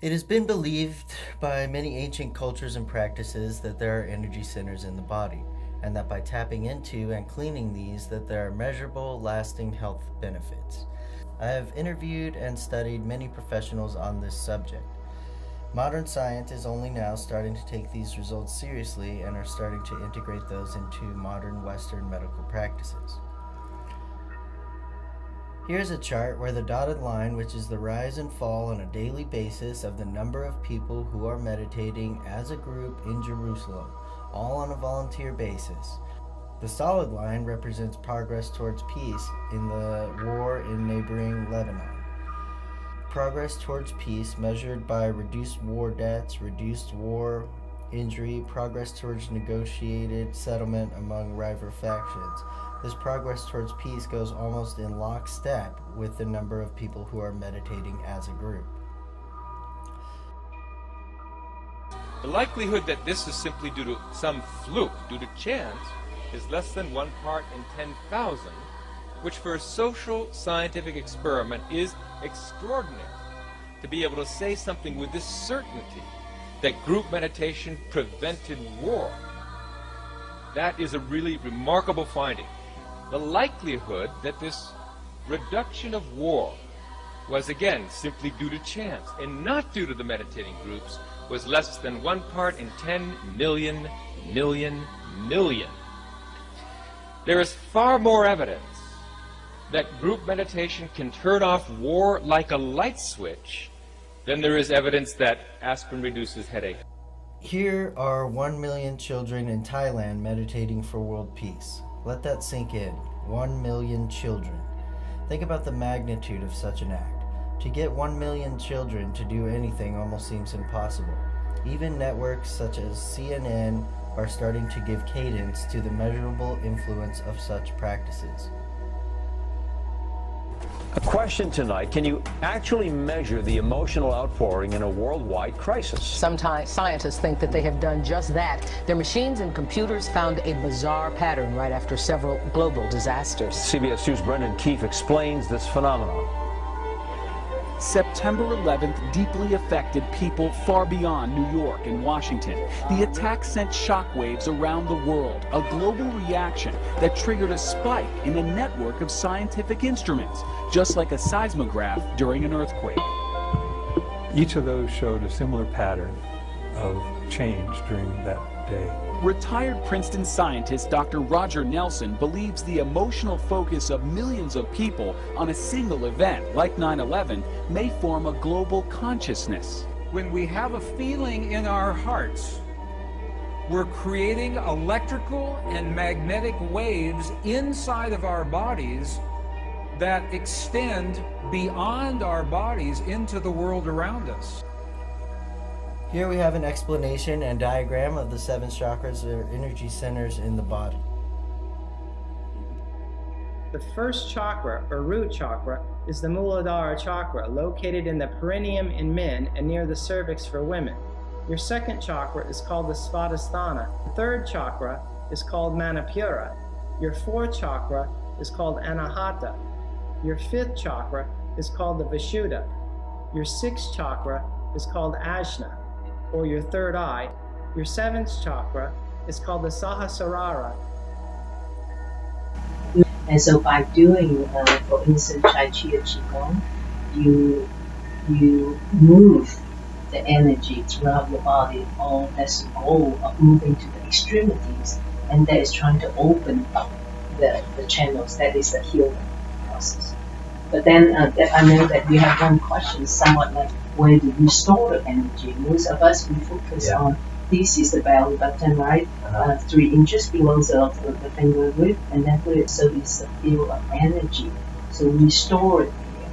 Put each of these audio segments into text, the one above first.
It has been believed by many ancient cultures and practices that there are energy centers in the body, and that by tapping into and cleaning these that there are measurable, lasting health benefits. I have interviewed and studied many professionals on this subject. Modern science is only now starting to take these results seriously and are starting to integrate those into modern Western medical practices. Here's a chart where the dotted line, which is the rise and fall on a daily basis of the number of people who are meditating as a group in Jerusalem, all on a volunteer basis. The solid line represents progress towards peace in the war in neighboring Lebanon. Progress towards peace measured by reduced war deaths, reduced war injury, progress towards negotiated settlement among rival factions. This progress towards peace goes almost in lockstep with the number of people who are meditating as a group. The likelihood that this is simply due to some fluke, due to chance, is less than 1 part in 10,000, which for a social scientific experiment is extraordinary. To be able to say something with this certainty, that group meditation prevented war, that is a really remarkable finding. The likelihood that this reduction of war was again simply due to chance and not due to the meditating groups was less than 1 part in 10 million. There is far more evidence that group meditation can turn off war like a light switch than there is evidence that aspirin reduces headache. Here are 1 million children in Thailand meditating for world peace. Let that sink in. 1 million children. Think about the magnitude of such an act. To get 1 million children to do anything almost seems impossible. Even networks such as CNN are starting to give cadence to the measurable influence of such practices. A question tonight, can you actually measure the emotional outpouring in a worldwide crisis? Sometimes scientists think that they have done just that. Their machines and computers found a bizarre pattern right after several global disasters. CBS News' Brendan Keefe explains this phenomenon. September 11th deeply affected people far beyond New York and Washington. The attack sent shockwaves around the world, a global reaction that triggered a spike in a network of scientific instruments, just like a seismograph during an earthquake. Each of those showed a similar pattern of change during that day. Retired Princeton scientist Dr. Roger Nelson believes the emotional focus of millions of people on a single event, like 9/11, may form a global consciousness. When we have a feeling in our hearts, we're creating electrical and magnetic waves inside of our bodies that extend beyond our bodies into the world around us. Here we have an explanation and diagram of the 7 chakras or energy centers in the body. The first chakra, or root chakra, is the Muladhara chakra, located in the perineum in men and near the cervix for women. Your second chakra is called the Svadhisthana. The third chakra is called Manipura. Your fourth chakra is called Anahata. Your fifth chakra is called the Vishuddha. Your sixth chakra is called Ajna, or your third eye. Your seventh chakra is called the Sahasrara. And so by doing, for instance, Tai Chi or Qigong, you move the energy throughout your body. All that's the goal of moving to the extremities, and that is trying to open up the channels. That is the healing process. But then I know that we have one question, somewhat like, where do we store the energy? Most of us, we focus on, this is the belly button, right? 3 inches below the finger width, and then put it so it's a field of energy. So we store it here.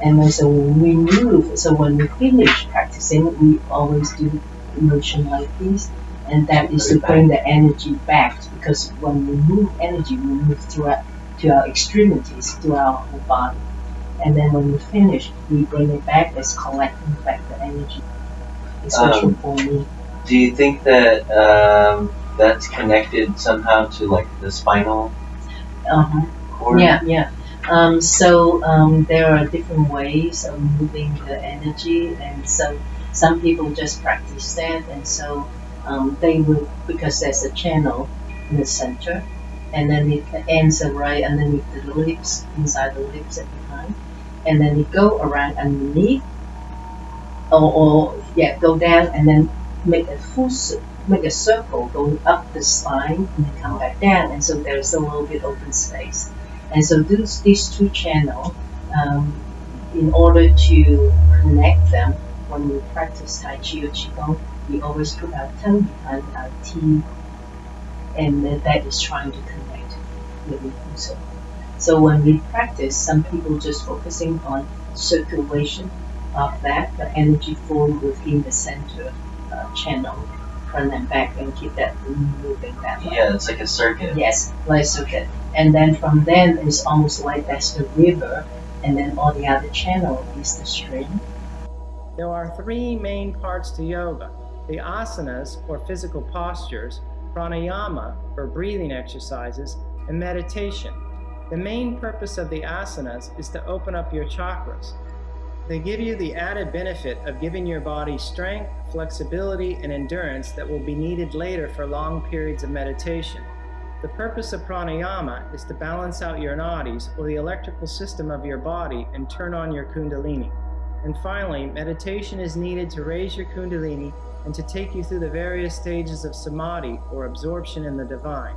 And then so when we move, so when we finish practicing, we always do motion like this, and that is to bring the energy back, because when we move energy, we move throughout to our extremities, to our whole body. And then when we finish, we bring it back as collecting back the energy, especially for me. Do you think that that's connected somehow to like the spinal cord? Yeah. So there are different ways of moving the energy, and so Some people just practice that, and so they will, because there's a channel in the center, and then it ends right underneath the lips, inside the lips and behind, and then it go around underneath, go down and then make a circle going up the spine and then come back down, and so there's a little bit open space. And so these two channels, in order to connect them, when we practice Tai Chi or Qigong, we always put our tongue behind our teeth, and that is trying to connect with the Fuso. So when we practice, some people just focusing on circulation of that, the energy flow within the center channel, front and back, and keep that moving that way. Yeah, it's like a circuit. Yes, like a circuit. And then from then, it's almost like that's the river, and then all the other channel is the stream. There are three main parts to yoga: the asanas, or physical postures, pranayama, or breathing exercises, and meditation. The main purpose of the asanas is to open up your chakras. They give you the added benefit of giving your body strength, flexibility, and endurance that will be needed later for long periods of meditation. The purpose of pranayama is to balance out your nadis, or the electrical system of your body, and turn on your kundalini. And finally, meditation is needed to raise your kundalini and to take you through the various stages of samadhi, or absorption in the divine.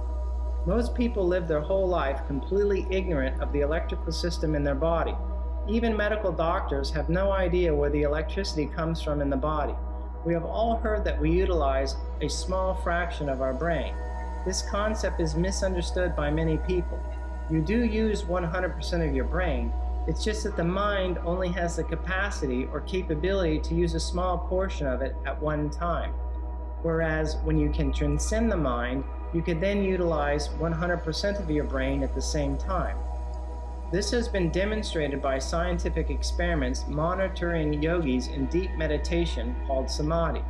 Most people live their whole life completely ignorant of the electrical system in their body. Even medical doctors have no idea where the electricity comes from in the body. We have all heard that we utilize a small fraction of our brain. This concept is misunderstood by many people. You do use 100% of your brain. It's just that the mind only has the capacity or capability to use a small portion of it at one time. Whereas when you can transcend the mind, you can then utilize 100% of your brain at the same time. This has been demonstrated by scientific experiments monitoring yogis in deep meditation called samadhi.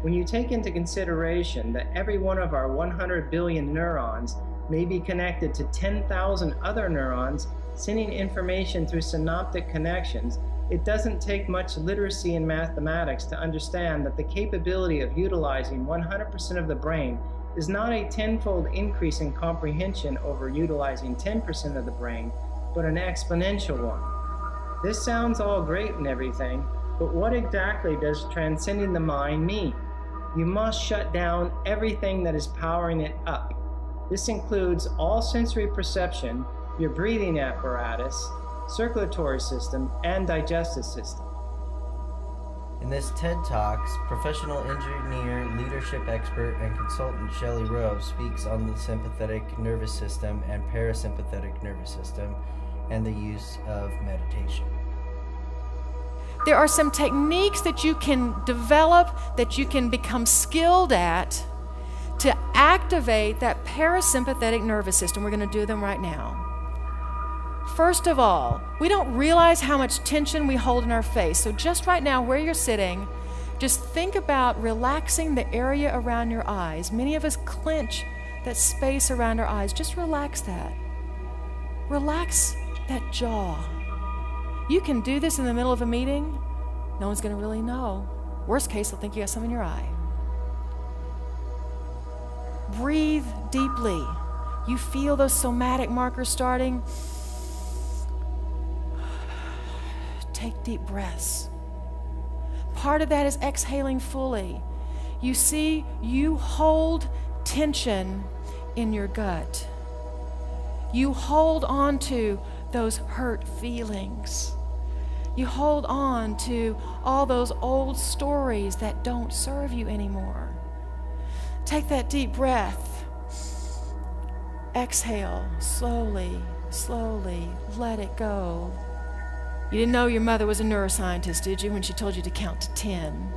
When you take into consideration that every one of our 100 billion neurons may be connected to 10,000 other neurons, sending information through synaptic connections, it doesn't take much literacy in mathematics to understand that the capability of utilizing 100% of the brain is not a tenfold increase in comprehension over utilizing 10% of the brain, but an exponential one. This sounds all great and everything, but what exactly does transcending the mind mean? You must shut down everything that is powering it up. This includes all sensory perception, your breathing apparatus, circulatory system, and digestive system. In this TED Talks, professional engineer, leadership expert, and consultant Shelley Rowe speaks on the sympathetic nervous system and parasympathetic nervous system and the use of meditation. There are some techniques that you can develop, that you can become skilled at to activate that parasympathetic nervous system. We're going to do them right now. First of all, we don't realize how much tension we hold in our face. So just right now, where you're sitting, just think about relaxing the area around your eyes. Many of us clench that space around our eyes. Just relax that. Relax that jaw. You can do this in the middle of a meeting. No one's going to really know. Worst case, they'll think you got something in your eye. Breathe deeply. You feel those somatic markers starting. Take deep breaths. Part of that is exhaling fully. You see, you hold tension in your gut. You hold on to those hurt feelings. You hold on to all those old stories that don't serve you anymore. Take that deep breath. Exhale slowly, slowly. Let it go. You didn't know your mother was a neuroscientist, did you, when she told you to count to 10?